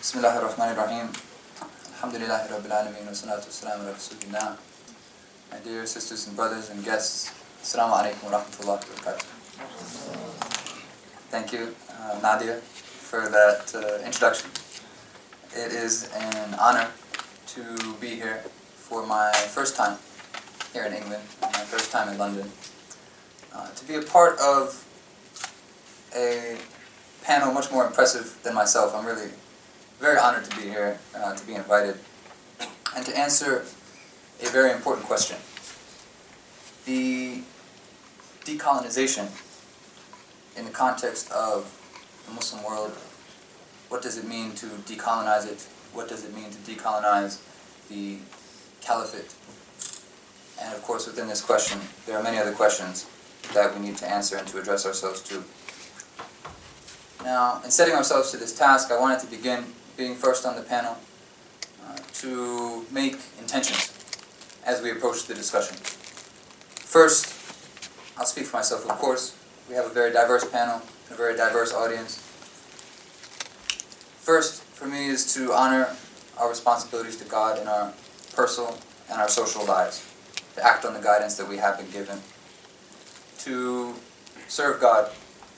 Bismillahirrahmanirrahim. Alhamdulillahi Rabbil Alameen wa salatu wassalamu ala Rasulillah. My dear sisters and brothers and guests, Assalamu alaikum wa rahmatullahi wa barakatuh. Thank you, Nadia, for that introduction. It is an honor to be here for my first time here in England, my first time in London, to be a part of a panel much more impressive than myself. I'm really very honored to be here, to be invited, and to answer a very important question. The decolonization in the context of the Muslim world, what does it mean to decolonize it? What does it mean to decolonize the Caliphate? And of course, within this question, there are many other questions that we need to answer and to address ourselves to. Now, in setting ourselves to this task, I wanted to begin being first on the panel to make intentions as we approach the discussion. First, I'll speak for myself, of course. We have a very diverse panel, a very diverse audience. First, for me, is to honor our responsibilities to God in our personal and our social lives, to act on the guidance that we have been given, to serve God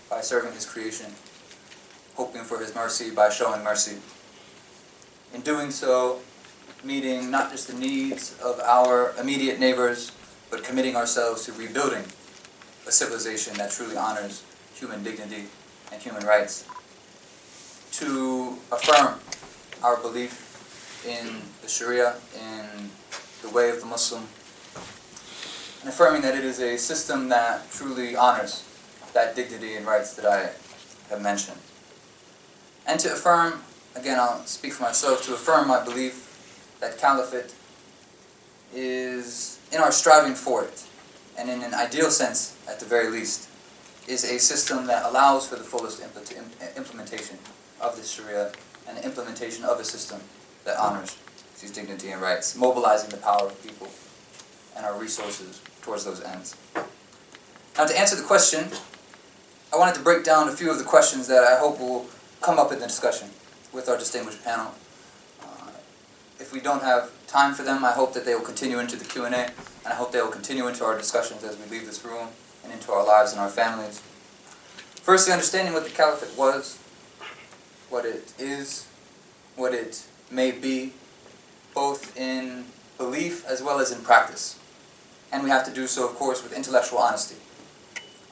by serving His creation, hoping for His mercy by showing mercy. In doing so, meeting not just the needs of our immediate neighbors, but committing ourselves to rebuilding a civilization that truly honors human dignity and human rights. To affirm our belief in the Sharia, in the way of the Muslim, and affirming that it is a system that truly honors that dignity and rights that I have mentioned. And to affirm, again, I'll speak for myself, to affirm my belief that Caliphate is, in our striving for it, and in an ideal sense, at the very least, is a system that allows for the fullest implementation of the Sharia and the implementation of a system that honors these dignity and rights, mobilizing the power of people and our resources towards those ends. Now, to answer the question, I wanted to break down a few of the questions that I hope will come up in the discussion with our distinguished panel. If we don't have time for them, I hope that they will continue into the Q&A, and I hope they will continue into our discussions as we leave this room and into our lives and our families. Firstly, understanding what the Caliphate was, what it is, what it may be, both in belief as well as in practice. And we have to do so, of course, with intellectual honesty,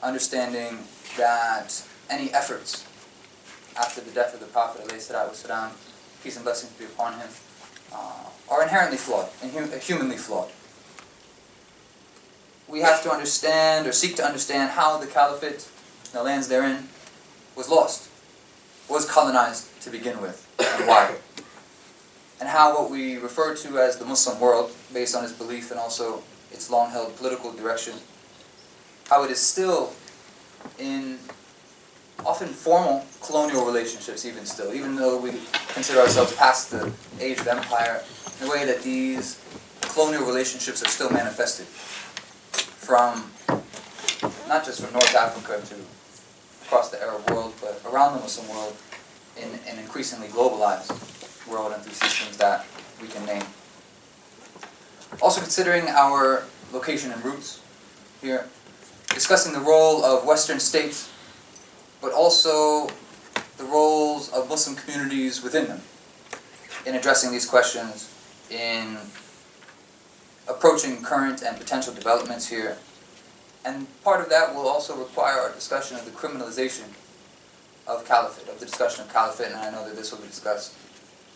understanding that any efforts after the death of the Prophet ﷺ, peace and blessings be upon him, are inherently flawed, humanly flawed. We have to understand, or seek to understand, how the Caliphate, the lands therein, was lost, was colonized to begin with, and why. And how what we refer to as the Muslim world, based on its belief and also its long-held political direction, how it is still in often formal colonial relationships, even though we consider ourselves past the age of empire, in a way that these colonial relationships are still manifested from, not just from North Africa to across the Arab world, but around the Muslim world in an increasingly globalized world and through systems that we can name. Also considering our location and roots here, discussing the role of Western states, but also the roles of Muslim communities within them in addressing these questions, in approaching current and potential developments here. And part of that will also require our discussion of the criminalization of Caliphate, of the discussion of Caliphate, and I know that this will be discussed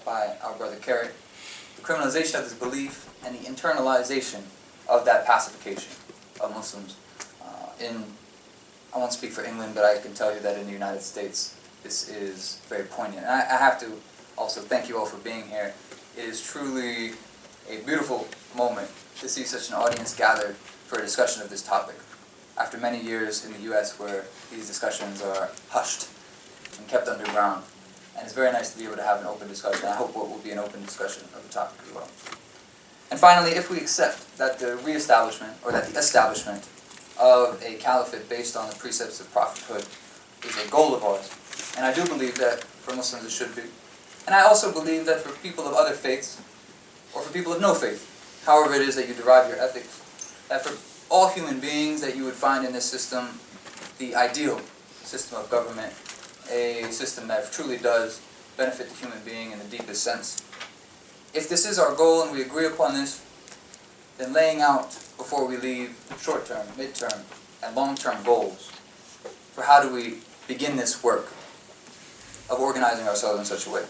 by our brother Kerry. The criminalization of this belief and the internalization of that pacification of Muslims I won't speak for England, but I can tell you that in the United States, this is very poignant. And I have to also thank you all for being here. It is truly a beautiful moment to see such an audience gathered for a discussion of this topic, after many years in the U.S. where these discussions are hushed and kept underground. And it's very nice to be able to have an open discussion. I hope what will be an open discussion of the topic as well. And finally, if we accept that the re-establishment, or that the establishment of a caliphate based on the precepts of prophethood is a goal of ours, and I do believe that for Muslims it should be, And I also believe that for people of other faiths, or for people of no faith, however it is that you derive your ethics, that for all human beings that you would find in this system the ideal system of government, a system that truly does benefit the human being in the deepest sense. If this is our goal and we agree upon this, then laying out before we leave short-term, mid-term, and long-term goals for how do we begin this work of organizing ourselves in such a way.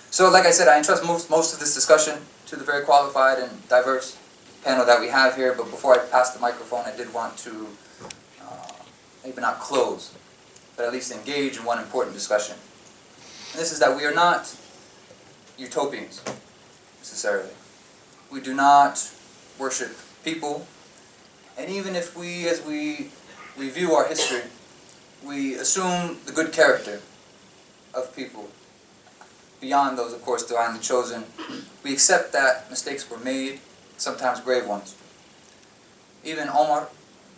So, like I said, I entrust most of this discussion to the very qualified and diverse panel that we have here, but before I pass the microphone, I did want to maybe not close, but at least engage in one important discussion. And this is that we are not utopians, necessarily. We do not worship people, and even if we, as we review our history, we assume the good character of people, beyond those, of course, divinely chosen, we accept that mistakes were made, sometimes grave ones. Even Omar,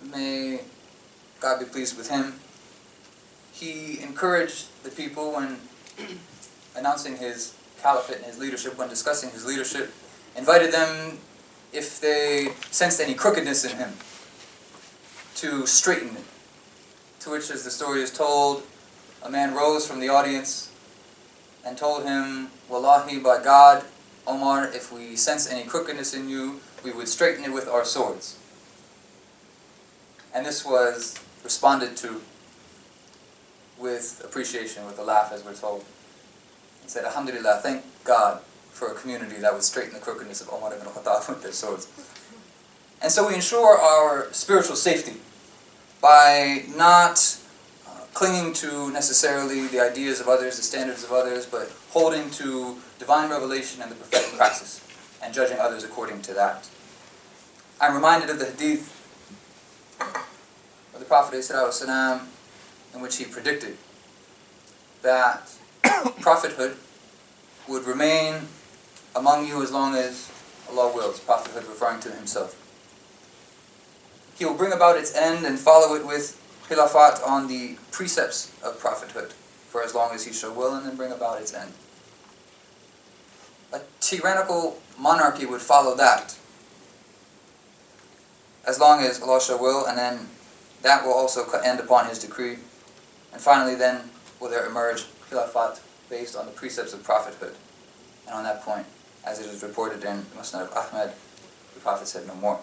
may God be pleased with him, he encouraged the people when announcing his caliphate and his leadership, when discussing his leadership, invited them, if they sensed any crookedness in him, to straighten it. To which, as the story is told, a man rose from the audience and told him, "Wallahi, by God, Omar, if we sense any crookedness in you, we would straighten it with our swords." And this was responded to with appreciation, with a laugh, as we're told. He said, "Alhamdulillah, thank God for a community that would straighten the crookedness of Omar ibn Khattab with their swords." And so we ensure our spiritual safety by not clinging to necessarily the ideas of others, the standards of others, but holding to divine revelation and the prophetic praxis, and judging others according to that. I'm reminded of the hadith of the Prophet ﷺ, in which he predicted that prophethood would remain among you as long as Allah wills, prophethood referring to himself. He will bring about its end and follow it with khilafat on the precepts of prophethood for as long as he shall will, and then bring about its end. A tyrannical monarchy would follow that as long as Allah shall will, and then that will also end upon his decree. And finally then will there emerge khilafat based on the precepts of prophethood. And on that point, as it is reported in Musnad of Ahmad, the Prophet said no more.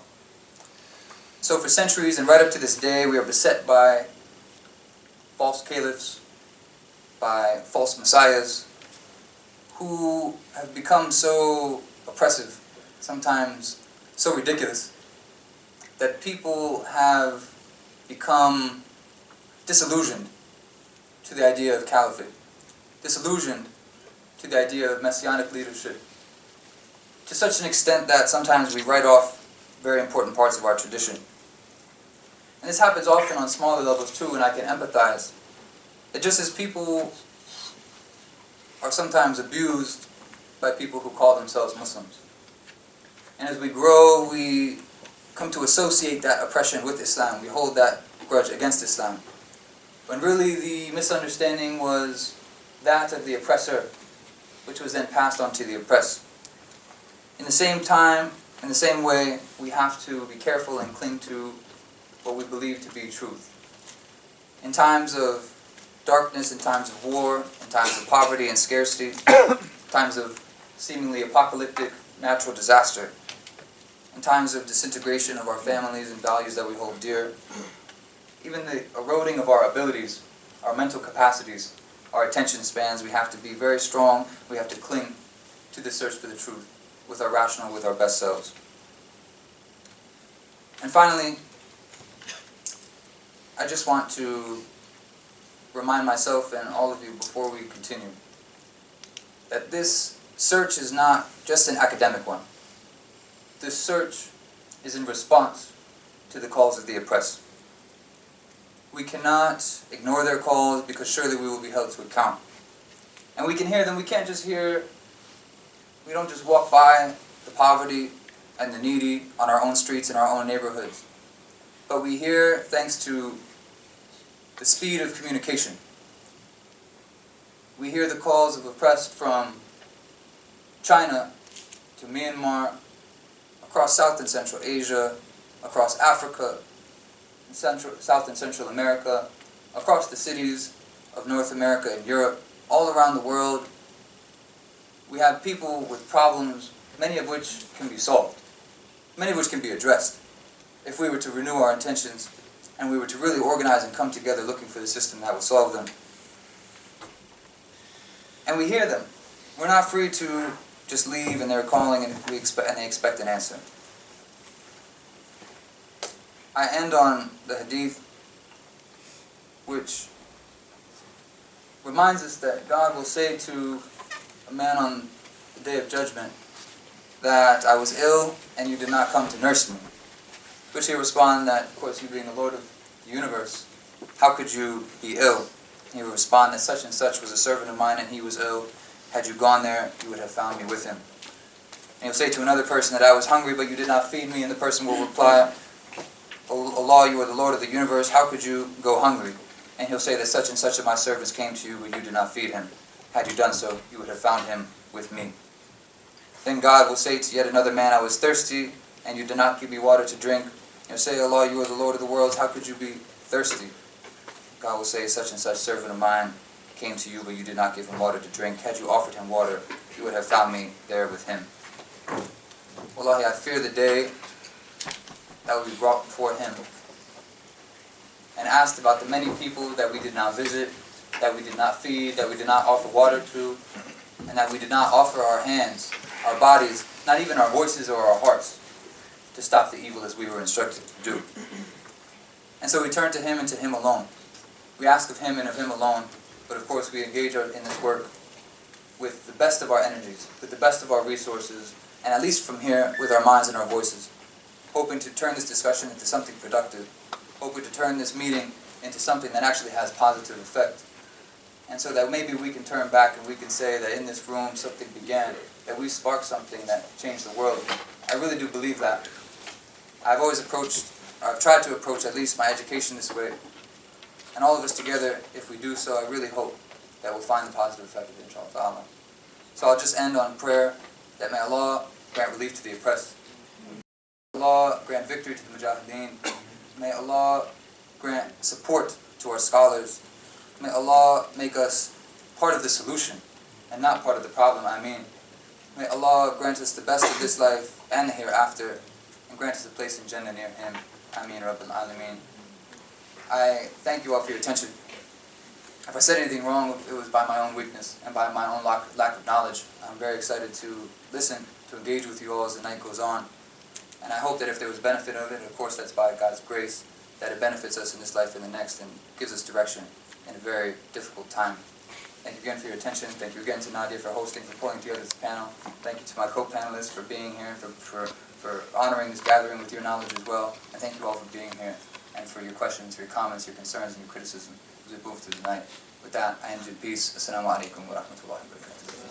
So for centuries and right up to this day, we are beset by false caliphs, by false messiahs, who have become so oppressive, sometimes so ridiculous, that people have become disillusioned to the idea of caliphate, disillusioned to the idea of messianic leadership, to such an extent that sometimes we write off very important parts of our tradition. And this happens often on smaller levels too, and I can empathize. That just as people are sometimes abused by people who call themselves Muslims, and as we grow, we come to associate that oppression with Islam. We hold that grudge against Islam, when really the misunderstanding was that of the oppressor, which was then passed on to the oppressed. In the same time, in the same way, we have to be careful and cling to what we believe to be truth. In times of darkness, in times of war, in times of poverty and scarcity, times of seemingly apocalyptic natural disaster, in times of disintegration of our families and values that we hold dear, even the eroding of our abilities, our mental capacities, our attention spans, we have to be very strong, we have to cling to the search for the truth with our rational, with our best selves. And finally, I just want to remind myself and all of you before we continue that this search is not just an academic one. This search is in response to the calls of the oppressed. We cannot ignore their calls because surely we will be held to account. And we can hear them, we can't just hear, we don't just walk by the poverty and the needy on our own streets in our own neighborhoods. But we hear, thanks to the speed of communication, We hear the calls of oppressed from China to Myanmar, across South and Central Asia, across Africa, South and Central America, across the cities of North America and Europe, all around the world. We have people with problems, many of which can be solved, many of which can be addressed, if we were to renew our intentions and we were to really organize and come together looking for the system that will solve them. And we hear them. We're not free to just leave and they're calling and they expect an answer. I end on the hadith, which reminds us that God will say to a man on the Day of Judgment that I was ill and you did not come to nurse me. Which he'll respond that, of course, you being the Lord of the universe, how could you be ill? He will respond that such and such was a servant of mine and he was ill. Had you gone there, you would have found me with him. And he'll say to another person that I was hungry but you did not feed me, and the person will reply, O Allah, you are the Lord of the universe, how could you go hungry? And he'll say that such and such of my servants came to you, but you did not feed him. Had you done so, you would have found him with me. Then God will say to yet another man, I was thirsty, and you did not give me water to drink. And he'll say, Allah, you are the Lord of the worlds, how could you be thirsty? God will say, such and such servant of mine came to you, but you did not give him water to drink. Had you offered him water, you would have found me there with him. Wallahi, I fear the day that will be brought before him and asked about the many people that we did not visit, that we did not feed, that we did not offer water to, and that we did not offer our hands, our bodies, not even our voices or our hearts, to stop the evil as we were instructed to do. And so we turn to him and to him alone. We ask of him and of him alone, but of course we engage in this work with the best of our energies, with the best of our resources, and at least from here, with our minds and our voices, hoping to turn this discussion into something productive, hoping to turn this meeting into something that actually has positive effect. And so that maybe we can turn back and we can say that in this room something began, that we sparked something that changed the world. I really do believe that. I've tried to approach at least my education this way. And all of us together, if we do so, I really hope that we'll find the positive effect of it, inshallah. So I'll just end on prayer that may Allah grant relief to the oppressed. May Allah grant victory to the mujahideen. May Allah grant support to our scholars. May Allah make us part of the solution and not part of the problem, Ameen. May Allah grant us the best of this life and the hereafter, and grant us a place in Jannah near Him. Ameen Rabbil Alameen. I thank you all for your attention. If I said anything wrong, it was by my own weakness and by my own lack of knowledge. I'm very excited to listen, to engage with you all as the night goes on. And I hope that if there was benefit of it, of course that's by God's grace, that it benefits us in this life and the next and gives us direction in a very difficult time. Thank you again for your attention. Thank you again to Nadia for hosting, for pulling together this panel. Thank you to my co-panelists for being here, for honoring this gathering with your knowledge as well. And thank you all for being here and for your questions, your comments, your concerns, and your criticism as we move through the night. With that, I end in peace. Assalamu alaikum wa rahmatullahi wa barakatuh.